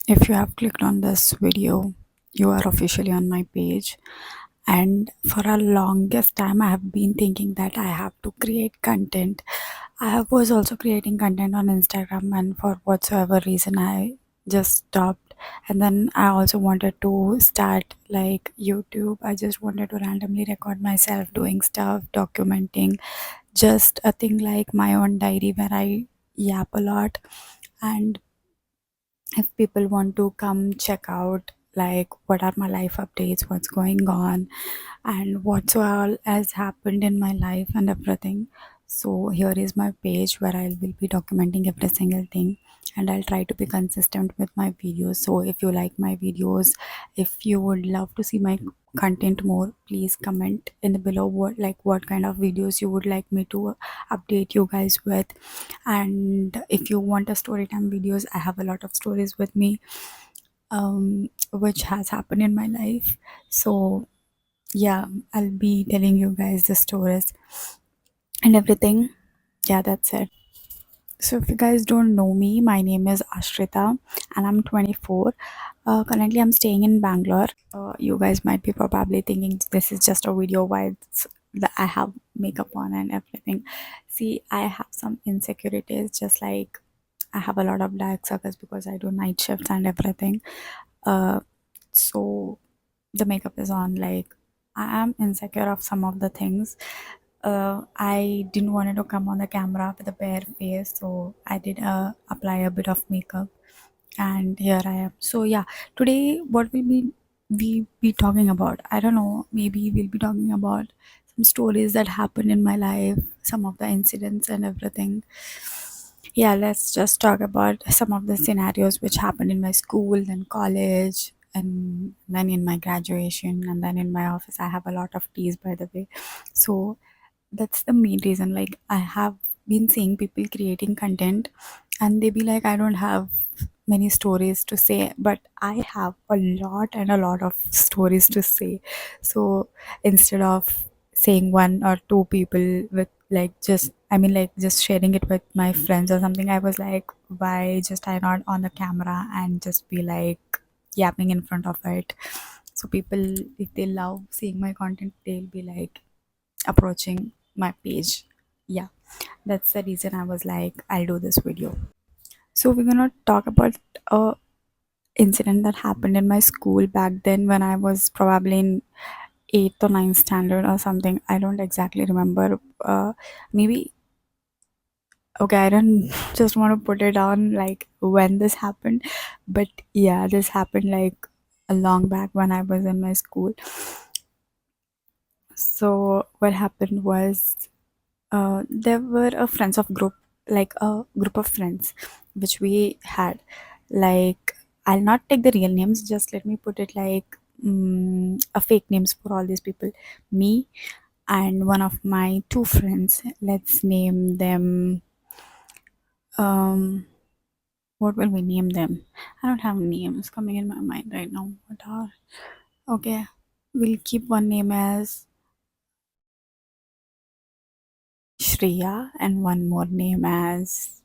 If you have clicked on this video, you are officially on my page. And for a longest time, I have been thinking that I have to create content. Was also creating content on Instagram, and for whatsoever reason, I just stopped. And then I also wanted to start like YouTube. I just wanted to randomly record myself doing stuff, documenting just a thing like my own diary where I yap a lot. And if people want to come check out like what are my life updates, what's going on, and what's all has happened in my life and everything. So here is my page where I will be documenting every single thing, and I'll try to be consistent with my videos. So if you like my videos, if you would love to see my content more, please comment in the below what kind of videos you would like me to update you guys with. And if you want a story time videos, I have a lot of stories with me, which has happened in my life. So yeah, I'll be telling you guys the stories and everything. Yeah, that's it. So if you guys don't know me, my name is Ashrita and I'm 24. Currently I'm staying in Bangalore. You guys might be probably thinking this is just a video why I have makeup on and everything. See, I have some insecurities, just like I have a lot of dark circles because I do night shifts and everything. uh so the makeup is on, like I am insecure of some of the things. I didn't want to come on the camera with a bare face, so I did apply a bit of makeup, and here I am. So yeah, today what will we be talking about? I don't know. Maybe we'll be talking about some stories that happened in my life, some of the incidents and everything. Yeah, let's just talk about some of the scenarios which happened in my school, then college, and then in my graduation, and then in my office. I have a lot of teas, by the way. So that's the main reason. Like, I have been seeing people creating content, and they be like, I don't have many stories to say, but I have a lot and a lot of stories to say. So instead of saying one or two people with like just I mean like just sharing it with my friends or something, I was like, why just I not on the camera and just be like yapping in front of it. So people, if they love seeing my content, they'll be like approaching my page. Yeah, that's the reason I was like, I'll do this video. So we're gonna talk about a incident that happened in my school back then when I was probably in eighth or ninth standard or something. I don't exactly remember. Maybe okay. I don't just want to put it on like when this happened, but yeah, this happened like a long back when I was in my school. So what happened was, there were a friends of group, like a group of friends which we had. Like, I'll not take the real names, just let me put it like a fake names for all these people. Me and one of my two friends, let's name them, um what will we name them? I don't have names coming in my mind right now. What are, okay, we'll keep one name as Shreya and one more name as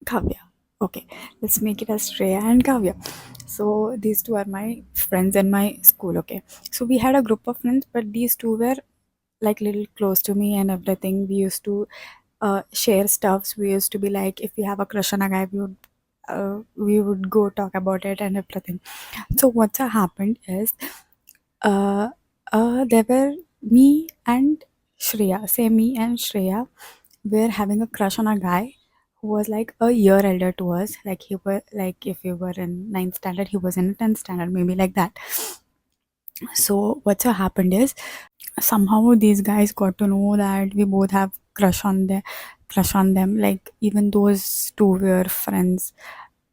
Kavya. Okay, let's make it as Shreya and Kavya. So these two are my friends in my school. Okay, so we had a group of friends, but these two were like little close to me and everything. We used to share stuffs. We used to be like, if we have a crush on a guy, we would go talk about it and everything. So what's happened is, uh, there were me and Shreya. Say me and Shreya were having a crush on a guy who was like a year elder to us. Like, he were like, if we were in ninth standard, he was in 10th standard, maybe like that. So what's happened is, somehow these guys got to know that we both have crush on them. Like, even those two were friends.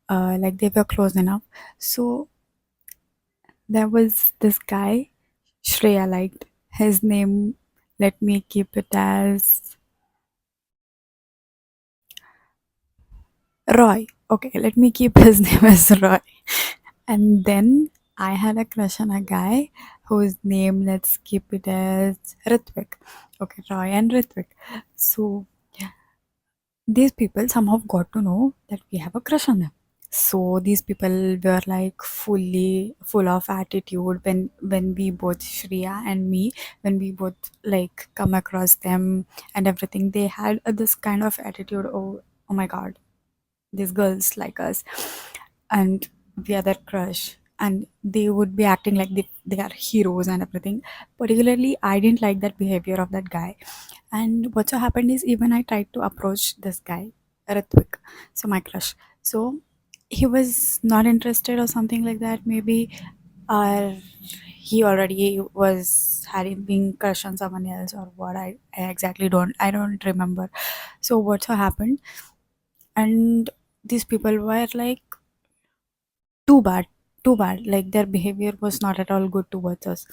Like, they were close enough. So there was this guy Shreya liked. His name, let me keep it as Roy. Okay, let me keep his name as Roy. And then I had a crush on a guy whose name, let's keep it as Ritvik. Okay, Roy and Ritvik. So these people somehow got to know that we have a crush on them. So these people were like fully full of attitude when we both, Shreya and me, when we both like come across them and everything, they had this kind of attitude. Oh my god, these girls like us, and we are their crush, and they would be acting like they are heroes and everything. Particularly, I didn't like that behavior of that guy. And what so happened is, even I tried to approach this guy, Ritvik, so my crush. So he was not interested or something like that, maybe, or he already was having being crush on someone else, or what. I exactly don't remember. So what so happened, and these people were like too bad, too bad, like their behavior was not at all good towards us.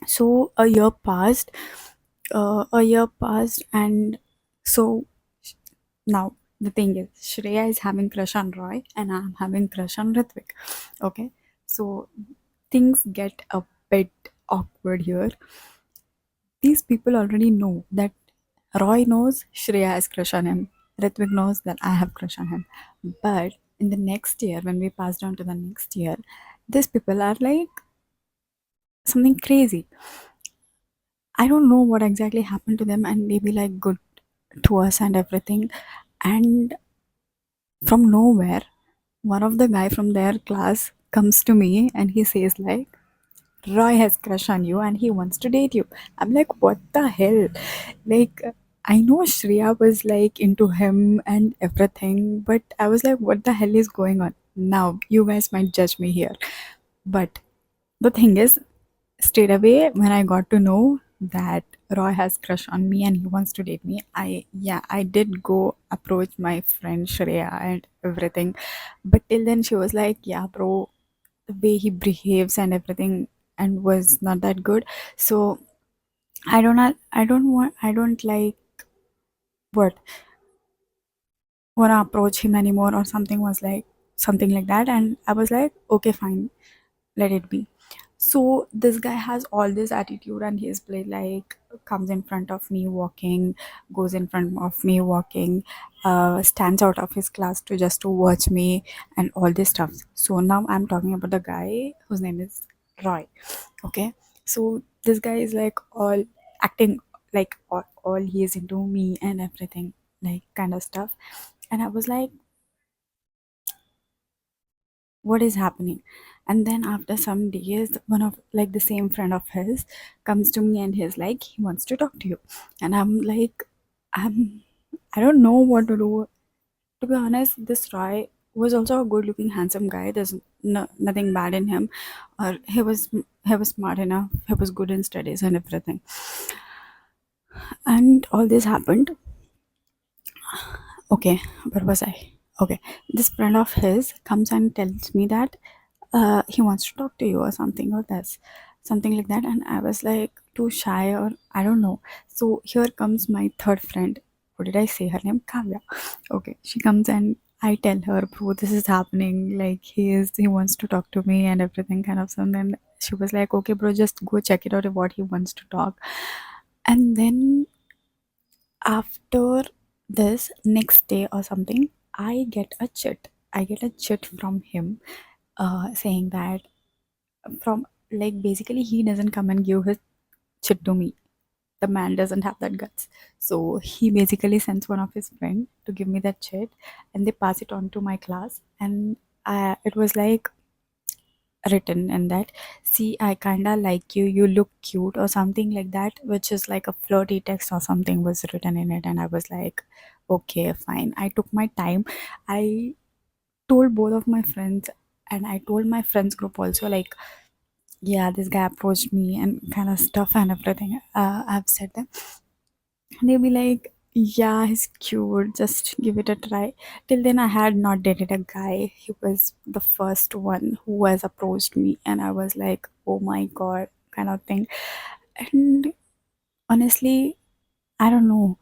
So a year passed, and so now the thing is, Shreya is having crush on Roy and I'm having crush on Ritvik. Okay, so things get a bit awkward here. These people already know that Roy knows Shreya has crush on him. Ritvik knows that I have crush on him. But in the next year, when we passed on to the next year, these people are like something crazy. I don't know what exactly happened to them, and they be like good to us and everything. And from nowhere, one of the guy from their class comes to me and he says like, Roy has crush on you and he wants to date you. I'm like, what the hell? Like, I know Shreya was like into him and everything, but I was like, what the hell is going on? Now, you guys might judge me here. But the thing is, straight away, when I got to know that Roy has crush on me and he wants to date me, I did go approach my friend Shreya and everything. But till then, she was like, yeah, bro, the way he behaves and everything and was not that good. So I don't like what wanna approach him anymore or something like that. And I was like, okay, fine, let it be. So this guy has all this attitude and he's played like, comes in front of me walking, goes in front of me walking, stands out of his class to just to watch me and all this stuff. So now I'm talking about the guy whose name is Roy. Okay, so this guy is like all acting like all he is into me and everything, like kind of stuff. And I was like, what is happening? And then after some days, one of like the same friend of his comes to me and he's like, he wants to talk to you. And I'm like, I don't know what to do. To be honest, this Roy was also a good looking handsome guy. There's nothing bad in him, or he was smart enough, he was good in studies and everything. And all this happened. Okay, where was I? Okay, this friend of his comes and tells me that he wants to talk to you or something, or that's something like that. And I was like too shy, or I don't know. So here comes my third friend. What did I say? Her name Kavya. Okay, she comes and I tell her, bro, this is happening. Like he wants to talk to me and everything kind of something. And she was like, okay, bro, just go check it out what he wants to talk. And then after this next day or something, I get a chit from him, saying that, from like, basically he doesn't come and give his chit to me. The man doesn't have that guts, so he basically sends one of his friend to give me that chit, and they pass it on to my class. And it was like written in that, see, I kinda like you, you look cute, or something like that, which is like a flirty text or something was written in it. And I was like, okay, fine. I took my time. I told both of my friends, and I told my friends group also, like, yeah, this guy approached me and kind of stuff and everything. I've said them. And they'll be like, yeah, he's cute, just give it a try. Till then, I had not dated a guy. He was the first one who has approached me, and I was like, oh my god, kind of thing. And honestly, I don't know.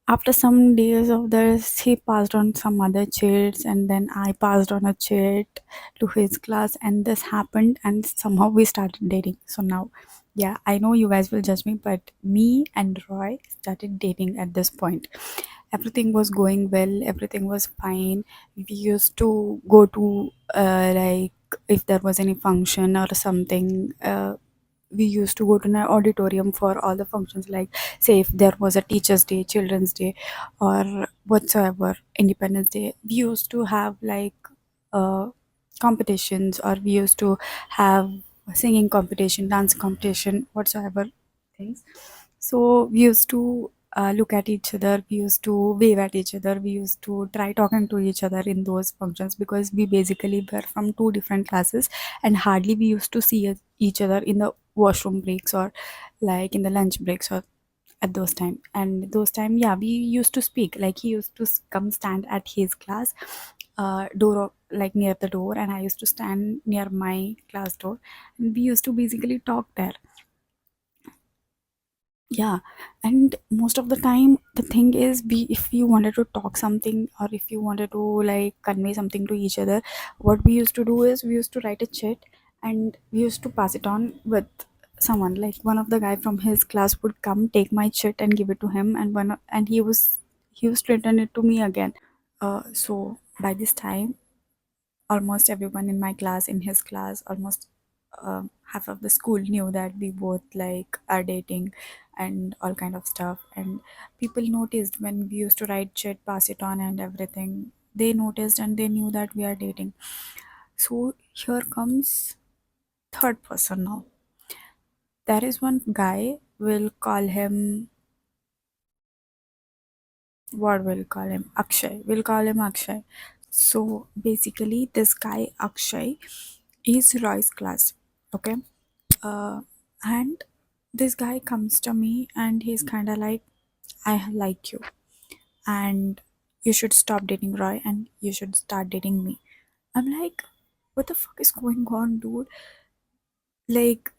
After some days of this, he passed on some other chits, and then I passed on a chit to his class, and this happened, and somehow we started dating. So now, yeah, I know you guys will judge me, but me and Roy started dating at this point. everything was going well, everything was fine. We used to go to like if there was any function or something, we used to go to an auditorium for all the functions, like say if there was a teachers day, children's day, or whatsoever, independence day, we used to have like uh, competitions, or we used to have singing competition, dance competition, whatsoever things. So we used to look at each other, we used to wave at each other, we used to try talking to each other in those functions, because we basically were from two different classes, and hardly we used to see each other in the washroom breaks, or like in the lunch breaks, or at those time. And those time, yeah, we used to speak, like he used to come stand at his class door, like near the door, and I used to stand near my class door, and we used to basically talk there. Yeah, and most of the time the thing is, we if you wanted to talk something, or if you wanted to like convey something to each other, what we used to do is we used to write a chat, and we used to pass it on with someone. Like one of the guy from his class would come take my chit and give it to him, and he used to return it to me again. So by this time, almost everyone in my class, in his class, almost half of the school knew that we both like are dating and all kind of stuff. And people noticed when we used to write chat, pass it on, and everything. They noticed and they knew that we are dating. So here comes third person now. There is one guy. We'll call him, what will call him? Akshay. We'll call him Akshay. So basically, this guy Akshay is Roy's class. Okay. Uh, and this guy comes to me and he's kind of like, I like you, and you should stop dating Roy and you should start dating me. I'm like, what the fuck is going on, dude? Like,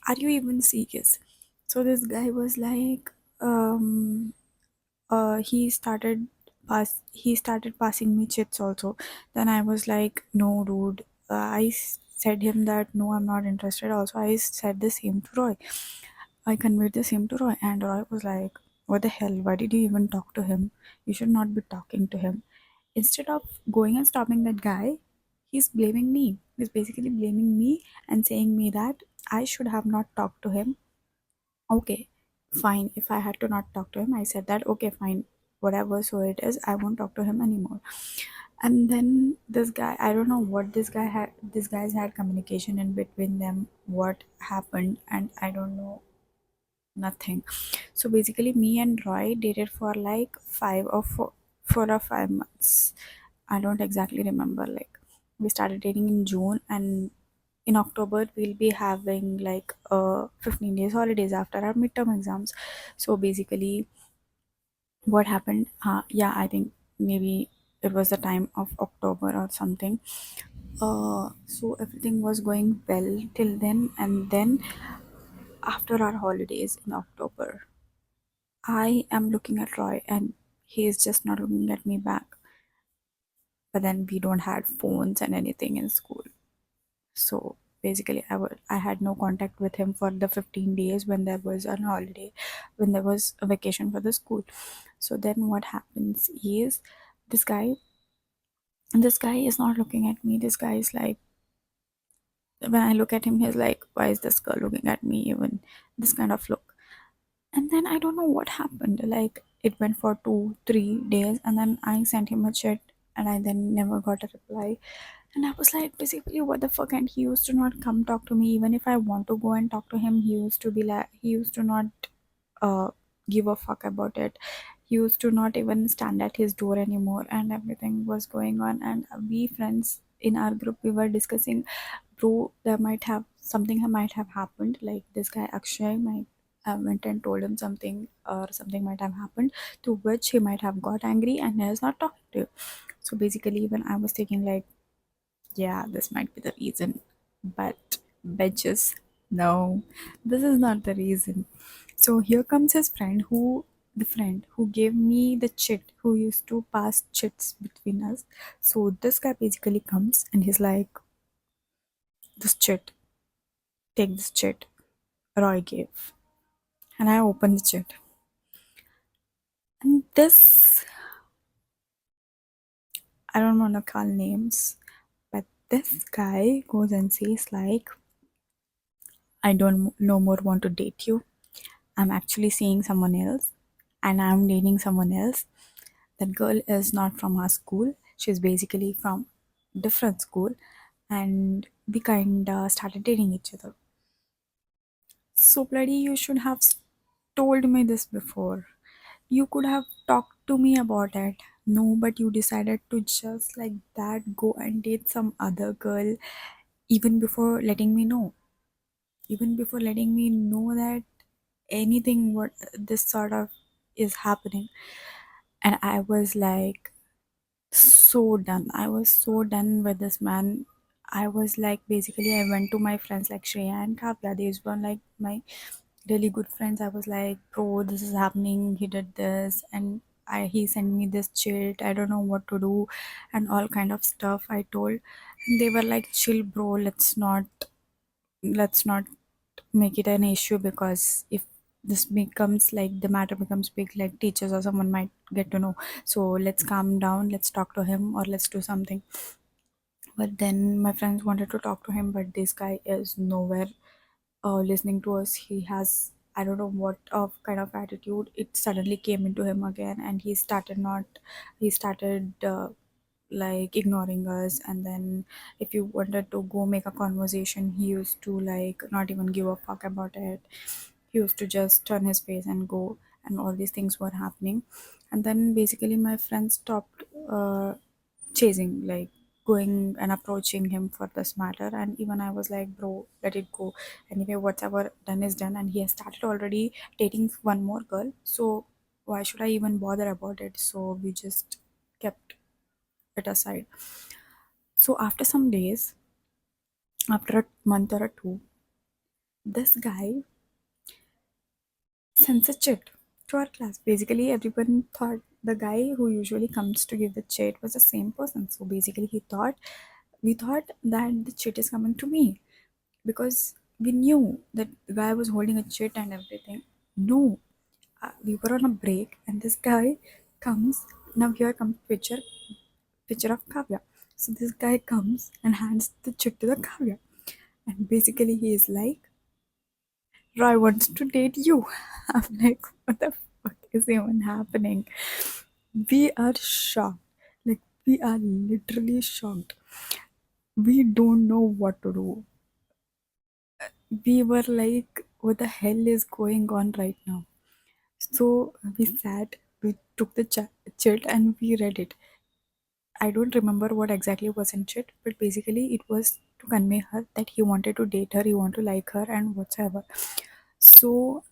are you even serious? So this guy was like, um, he started passing me chits also. Then I was like, no, dude. Said him that no, I'm not interested. Also, I said the same to Roy. I conveyed the same to Roy, and Roy was like, what the hell? Why did you even talk to him? You should not be talking to him. Instead of going and stopping that guy, he's blaming me. He's basically blaming me and saying me that I should have not talked to him. Okay, fine. If I had to not talk to him, I said that, okay, fine, whatever, so it is, I won't talk to him anymore. And then this guy, I don't know what these guys had communication in between them, what happened, and I don't know nothing. So basically, me and Roy dated for like 4 or 5 months. I don't exactly remember. Like, we started dating in June, and in October we'll be having like 15 days holidays after our midterm exams. So basically, what happened? Yeah, I think maybe it was the time of October or something. So everything was going well till then, and then after our holidays in October, I am looking at Roy and he is just not looking at me back. But then we don't had phones and anything in school. So basically I had no contact with him for the 15 days when there was an holiday, when there was a vacation for the school. So then what happens is, this guy this guy is not looking at me. This guy is like, when I look at him, he's like, why is this girl looking at me, even this kind of look. And then I don't know what happened. Like, it went for 2 3 days, and then I sent him a chat, and I then never got a reply. And I was like, basically, what the fuck? And he used to not come talk to me. Even if I want to go and talk to him, he used to be like, he used to not uh, give a fuck about it. He used to not even stand at his door anymore, and everything was going on. And we friends in our group, we were discussing, bro, there might have something might have happened. Like, this guy Akshay might have went and told him something, or something might have happened, to which he might have got angry and he is not talking to you. So basically, when I was thinking like, yeah, this might be the reason. But bitches, no, this is not the reason. So here comes his friend, the friend who gave me the chit, who used to pass chits between us. So this guy basically comes and he's like, this chit, take this chit, Roy gave. And I opened the chit. And this, I don't want to call names, but this guy goes and says, like, I don't no more want to date you. I'm actually seeing someone else and I'm dating someone else. That girl is not from our school. She's basically from different school and we kind of started dating each other. So bloody you should have told me this before. You could have talked to me about it. No, but you decided to just like that go and date some other girl even before letting me know. Even before letting me know that anything what this sort of is happening. And I was like so done. I was so done with this man. I was like, basically, I went to my friends like Shreya and Kavya. These were like my really good friends. I was like, bro, this is happening. He did this, and he sent me this chit. I don't know what to do, and all kind of stuff. I told, and they were like, chill, bro. Let's not make it an issue because if this becomes like the matter becomes big, like teachers or someone might get to know. So let's calm down, let's talk to him or let's do something. But then my friends wanted to talk to him, but this guy is nowhere listening to us. He has, I don't know what of kind of attitude it suddenly came into him again, and he started like ignoring us. And then if you wanted to go make a conversation, he used to like not even give a fuck about it. He used to just turn his face and go, and all these things were happening. And then basically my friends stopped chasing, like going and approaching him for this matter. And even I was like, bro, let it go. Anyway, whatever done is done, and he has started already dating one more girl, so why should I even bother about it? So we just kept it aside. So after some days, after a month or a two, this guy sends a chit to our class. Basically, everyone thought the guy who usually comes to give the chit was the same person. So basically, we thought that the chit is coming to me because we knew that the guy was holding a chit and everything. No, we were on a break, and this guy comes. Now here comes picture of Kavya. So this guy comes and hands the chit to the Kavya, and basically he is like, Roy wants to date you. I'm like, what the fuck is even happening? We are shocked. Like, we are literally shocked. We don't know what to do. We were like, what the hell is going on right now? So we sat, we took the chat and we read it. I don't remember what exactly was in it, but basically it was to convey her that he wanted to date her, he wanted to like her, and whatsoever. So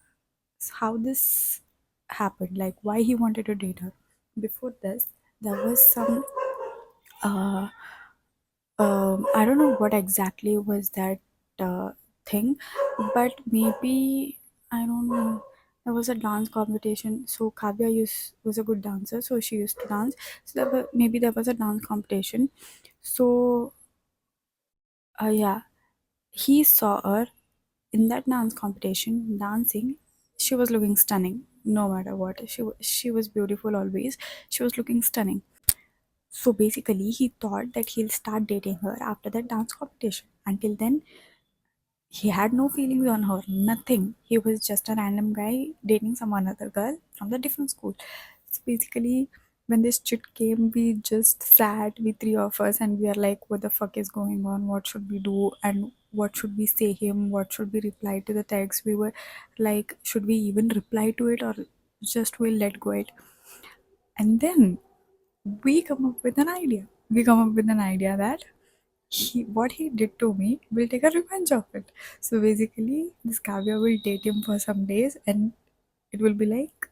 how this happened, like why he wanted to date her. Before this, there was some uh, I don't know what exactly was that thing, but maybe I don't know. There was a dance competition. So was a good dancer, so she used to dance. So maybe there was a dance competition. So yeah, he saw her in that dance competition dancing. She was looking stunning no matter what. She was beautiful always. She was looking stunning. So basically he thought that he'll start dating her after that dance competition. Until then he had no feelings on her, nothing. He was just a random guy dating some another girl from the different school. So basically, when this chit came, we just sat, we three of us, and we are like, what the fuck is going on? What should we do? And what should we say him? What should we reply to the text? We were like, should we even reply to it or just we'll let go it? And then we come up with an idea. We come up with an idea that what he did to me will take a revenge of it. So basically, this Kavya will date him for some days, and it will be like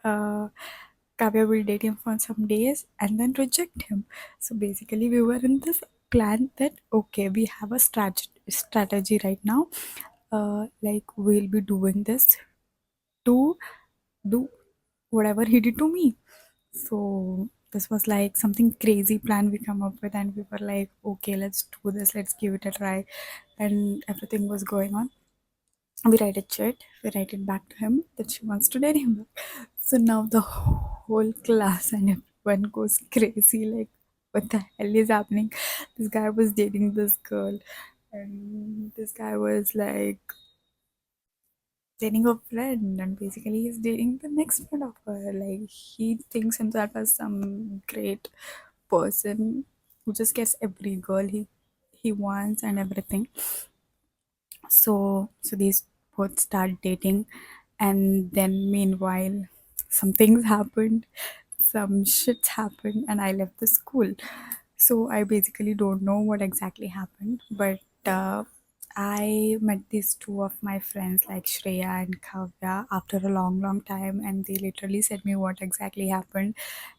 uh, Kavya will date him for some days and then reject him. So basically, we were in this plan that okay, we have a strategy right now. Like we'll be doing this to do whatever he did to me. So this was like something crazy plan we come up with, and we were like, okay, let's do this, let's give it a try, and everything was going on. We write a chat, we write it back to him that she wants to date him back. So now the whole class and everyone goes crazy, like, what the hell is happening? This guy was dating this girl, and this guy was like dating a friend, and basically he's dating the next friend of her. Like, he thinks himself as some great person who just gets every girl he wants and everything. So these both start dating, and then meanwhile some things happened, some shits happened, and I left the school. So I basically don't know what exactly happened, but I met these two of my friends like Shreya and Kavya after a long time, and they literally said me what exactly happened,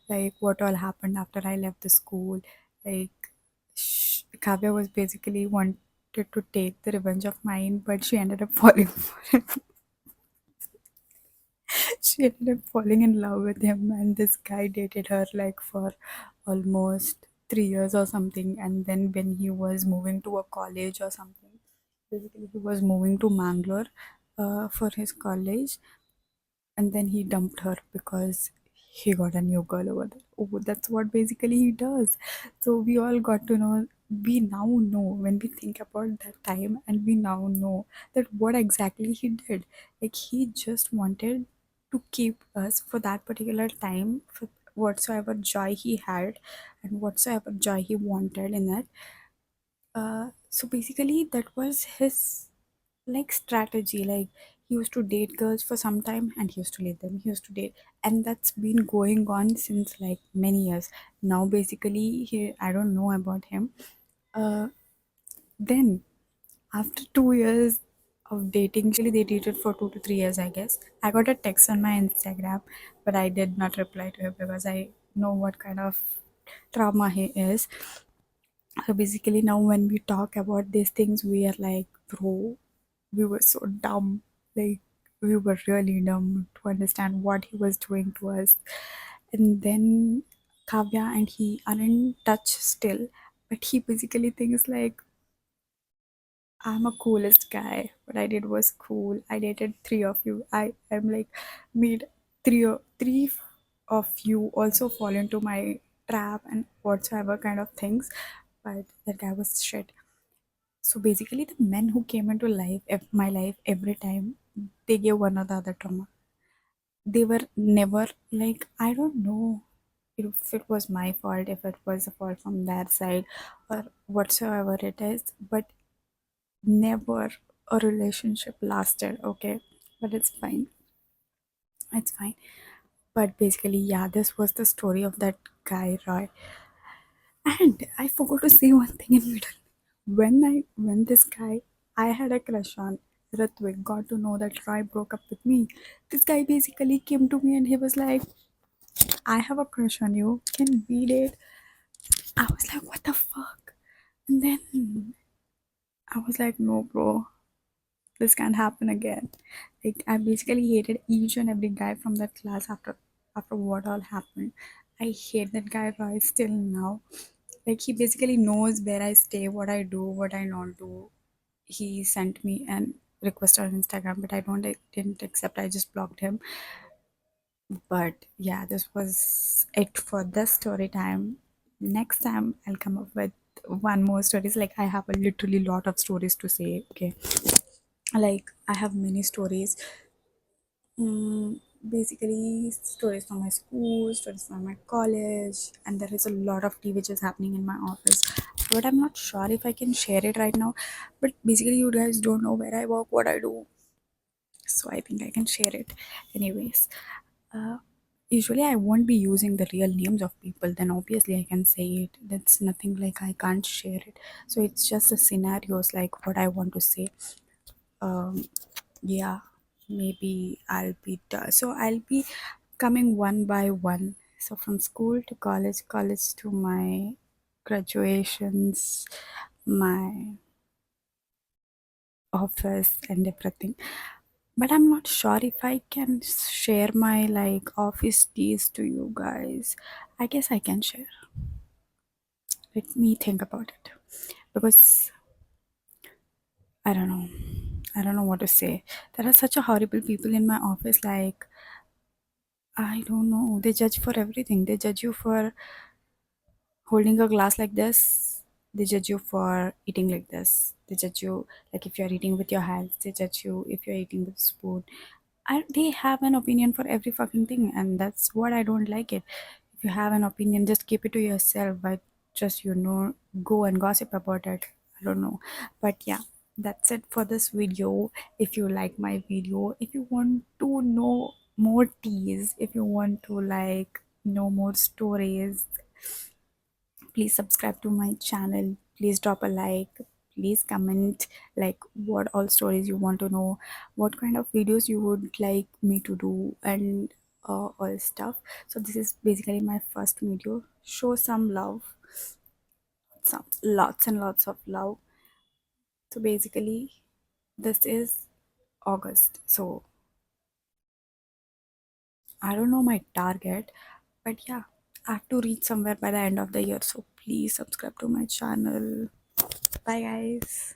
like what all happened after I left the school. Like, Kavya was basically wanted to take the revenge of mine, but she ended up falling for him. She ended up falling in love with him, and this guy dated her like for almost 3 years or something. And then when he was moving to a college or something, basically he was moving to Mangalore for his college, and then he dumped her because he got a new girl over there. Oh, that's what basically he does. So we all got to know. We now know, when we think about that time, and we now know that what exactly he did. Like, he just wanted to keep us for that particular time, for whatsoever joy he had and whatsoever joy he wanted in it. So basically that was his like strategy. Like, he used to date girls for some time and he used to leave them, he used to date, and that's been going on since like many years now. Basically, I don't know about him. Then after 2 years of dating, they dated for 2 to 3 years, I guess. I got a text on my Instagram, but I did not reply to him because I know what kind of trauma he is. So basically, now when we talk about these things, we are like, bro, we were so dumb. Like, we were really dumb to understand what he was doing to us. And then Kavya and he are in touch still, but he basically thinks like, I'm a coolest guy. What I did was cool. I dated three of you. I am like made three of you also fall into my trap and whatsoever kind of things. But that guy was shit. So basically, the men who came into my life every time, they gave one or the other trauma. They were never like, I don't know if it was my fault, if it was a fault from their side, or whatsoever it is, but never a relationship lasted. Okay, but it's fine. It's fine. But basically, yeah, this was the story of that guy, Roy. And I forgot to say one thing in middle. When this guy I had a crush on, Ratvik, got to know that Roy broke up with me. This guy basically came to me and he was like, I have a crush on you. Can we date? I was like, what the fuck? And then I was like, no, bro, this can't happen again. Like, I basically hated each and every guy from that class after what all happened. I hate that guy Roy still now. Like, he basically knows where I stay, what I do, what I not do. He sent me an request on Instagram, but I didn't accept. I just blocked him. But yeah, this was it for this story time. Next time I'll come up with one more stories. Like, I have a literally lot of stories to say. Okay, like, I have many stories. Basically, stories from my school, stories from my college, and there is a lot of tea which is happening in my office. But I'm not sure if I can share it right now. But basically, you guys don't know where I work, what I do, so I think I can share it. Anyways, uh, usually I won't be using the real names of people. Then obviously I can say it. That's nothing like I can't share it. So it's just the scenarios, like what I want to say. Um, yeah, maybe so I'll be coming one by one. So from school to college, college to my graduations, my office and everything. But I'm not sure if I can share my like office teas to you guys. I guess I can share. Let me think about it. Because I don't know. I don't know what to say. There are such a horrible people in my office. Like, I don't know. They judge for everything. They judge you for holding a glass like this. They judge you for eating like this. They judge you like if you're eating with your hands. They judge you if you're eating with a spoon. They have an opinion for every fucking thing, and that's what I don't like it. If you have an opinion, just keep it to yourself. But just go and gossip about it. I don't know, but yeah, that's it for this video. If you like my video, if you want to know more teas, if you want to like know more stories, please subscribe to my channel. Please drop a like. Please comment like what all stories you want to know, what kind of videos you would like me to do, and all stuff. So this is basically my first video. Show some love, some lots and lots of love. So basically, this is August. So I don't know my target, but yeah, I have to reach somewhere by the end of the year. So please subscribe to my channel. Bye, guys.